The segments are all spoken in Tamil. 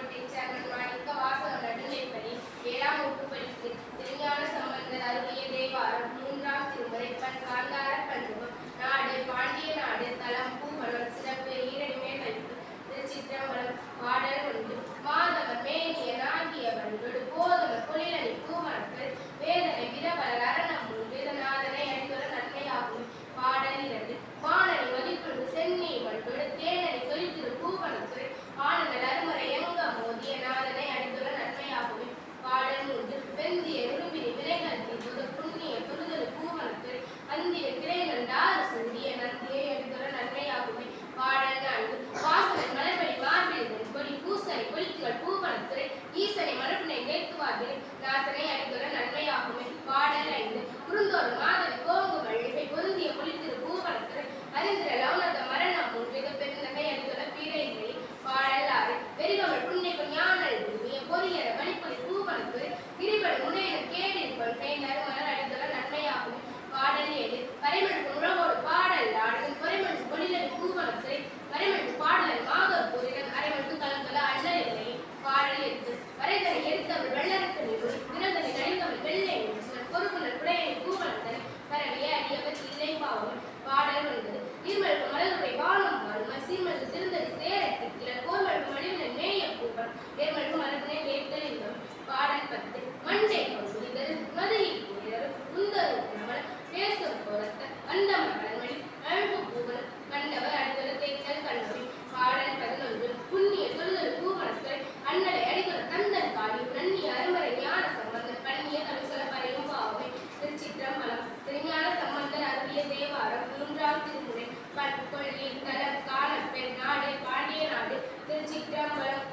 புதுக்கோட்டை சேர்மன் மாணிக்க வாசகம் நடுநிலைப்பள்ளி 7ஆம் வகுப்பு படிப்பு திருஞான சம்பந்தர் அருளிய தேவாரம் 3ஆம் திருமுறை காந்தார பஞ்சமம் நாடு பாண்டிய நாடு தலம் பூவனம் சிறப்பு ஈரடிமே கழிப்பு திருச்சிற்றம்பலம் பாடல் 1 மாதவர் மேனியனாகிய வந்தொடு போதவர் பொழிலணி பூவனங்கள் வேதனை விரவலர் அரணம் வேதநாதனை அடிவர நன்மையாகும் பாடல் 2 வானனி மதிப்புண்டு சென்னி வந்தொடு தேனனி தொழில் பூவனங்கள் ஆனந்தல் அருமறை எங்க மோதிய நாதனை அடித்துள்ள நன்மையாகவே பாடல் 3 வெந்திய விரும்பினி விரைகள் தீர்ப்பது புண்ணிய தொழுதல் பூவனத்தில் அந்திய கிளைகண்டாறு சந்திய நந்தியை அடித்துள்ள நன்மையாகவே பாடல் 4 வாசனை மலர்படி மார்பில் கொடி பூசனை கொளித்துகள் பூவனத்தில் ஈசனை மரபினை நேர்த்துவார்கள் நாசனை அடித்துள்ள நன்மையாகவே பாடல் 5 குறுந்தோறு மாதவி கோங்கு மல்லிகை பொருந்திய கொளித்திரு பூவனத்தில் அறிந்திர லவுனத மரணம் முன்றித பெருந்தகை அடித்துள்ள பீரைகளை பாடல் 6 வெறிகமல் புன்னைக்கும் ஞானல் பொறியற வழிப்பொலி பூவனத்து இருபடு முனையின கேடில் கொள்கை நறுமலர் அடித்துள்ள நன்மையாகும் பாடல் 7 பரிமளுக்கு உழவோடு பாடல் ஆடலும் பொறைமளுக்கு பொழிலடி பூவனத்தை பரிமளுக்கு பாடலன் மாதோர் பொறிடன் அரைமளுக்கு கலங்கல அண்ணலை பாடல் 8 வரைதனை எடுத்தவள் வெள்ளருக்கு நிறுவ விரதனை நடித்தவள் வெள்ளை பொறுப்புணர் புடையனை பூவனத்தனை பரவிய அடியவர் இல்லை பாவம் பாடல் 9 நீர்மலுக்கு மலருடைய வானம் மாறும் சீர்மலுக்கு திருந்தடி சேரத்திற்கில கோர்மலுக்கு மடிவினன் மேய பூப்பன் நேர்மலுக்கு மலர்பினை வேட்டல் இன்பம் பாடல் 10 மஞ்சை கொண்டு இதரு மதுகை கூறியரு முந்தரு குணமல பேசும் போரத்த அண்டம கடன்மணி அழகு பூவனம் கண்டவர் அடிதல தேய்த்தல் கண்டவை பாடல் 11 புண்ணிய தொழுதல் பூவனத்தில் அண்ணலை அடிதல தந்தன் காலியும் நன்னிய அருமறை ஞான சம்பந்தர் பண்ணிய தமிழ்சல பறையும் பாவை திருச்சிற்றம்பலம் திருஞான சம்பந்தர் அருளிய தேவாரம் 3ஆம் திருமுறை கொள்ளி தலம் காணப்பெண் நாடு பாண்டிய நாடு திருச்சிற்றம்பலம்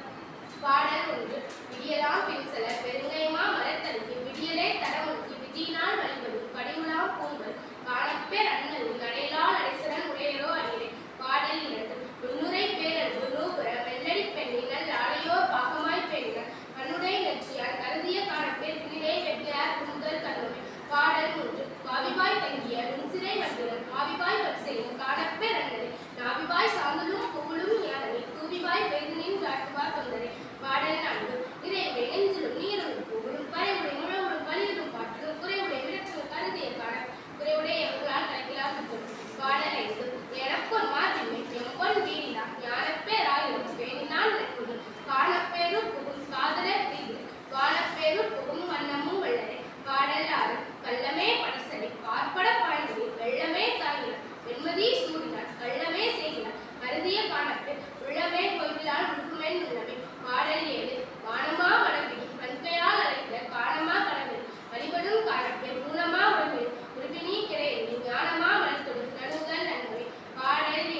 பாடல் 1 விடியலாம் பின்சல பெருங்கைமா மலர்த்தலுக்கு விடியலே தடமுக்கி விதியினால் வழிபடும் கடிவுலாம் பூங்கல் காணப்பேர் அண்ணல் நடையிலால் அடைசரன் உடையரோ அடியே பாடல் 2 முன்னுரை பேரன்பு நூபுர வெள்ளடி பெண்ணினல் ஆடையோர் பாகமாய் பெண்ணினர் கண்ணுடை நெற்றியால் கருதிய காணப்பேர் பின்னிடை வெட்டியார் குந்தல் கண்ணுமை பாடல் 3 காவிபாய் தங்கிய நுண்சிறை மட்டினர் மாவிபாய் வரிசையும் காணப்பேர் அண்ணலை நாவிபாய் சாந்தலும் புகழும் யானை தூவிபாய் பெய்தனின் காட்டுவார் தொந்தரை பாடல் 4 இறைவுடை நெஞ்சிலும் நீரும் புகழும் பறைவுடை முழவுடும் வலியுறும் பாட்டிலும் குறைவுடை விரட்சியும் கருதிய காண குறைவுடைய எவர்களால் கலைக்கலாம் மற்றும் பாடல் 5 எனப்பொன் மாதிரிமை எம்பொன் வீடினா ஞானப்பேர் ஆயிரம் பேணினால் நட்புகள் காணப்பேரும் புகும் காதலர் தீது காணப்பேரும் புகும் வண்ணமும் வெள்ளரை பாடல் 6 கள்ளமே படசடி பார்ப்பட பாய்ந்தது வெள்ளமே தாங்கினார் வெண்மதி சூடினார் கள்ளமே செய்கிறார் கருதிய காணப்பேர் உள்ளமே கோயிலால் உருக்குமென் உள்ளமே பாடல் 7 வானமா வடபிடி வன்கையால் அழைத்த காணமா கடவுள் வழிபடும் காணப்பேர் ஊனமா உடம்பில் உறுப்பினி கிடையாது ஞானமா மனத்தொடு நடுங்கள் நன்மை பாடல்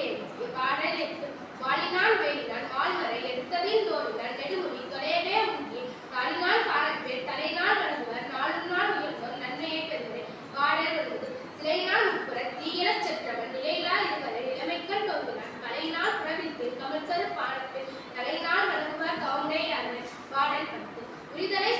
8 வாலினால் வேலினால் வாழ்மறை எடுத்ததின் தோழினால் நெடுமுடி தொலையவே முங்கி காலினால் காணப்பேர் தலையினால் வழங்குவர் நாளும் நாள் உயர்ந்தோர் நன்மையை பெறுவதை பாடல் 9 சிலையினால் முப்புற தீயலச் செற்றவன் நிலையினால் இருவரை இளமைக்கண் தோன்றினான் கலையினால் புறவித்து கமல்சரு பாடப்பேர் தலையினால் வழங்குவர் கவுண்டை அருமை பாடல் 10 உரிதலை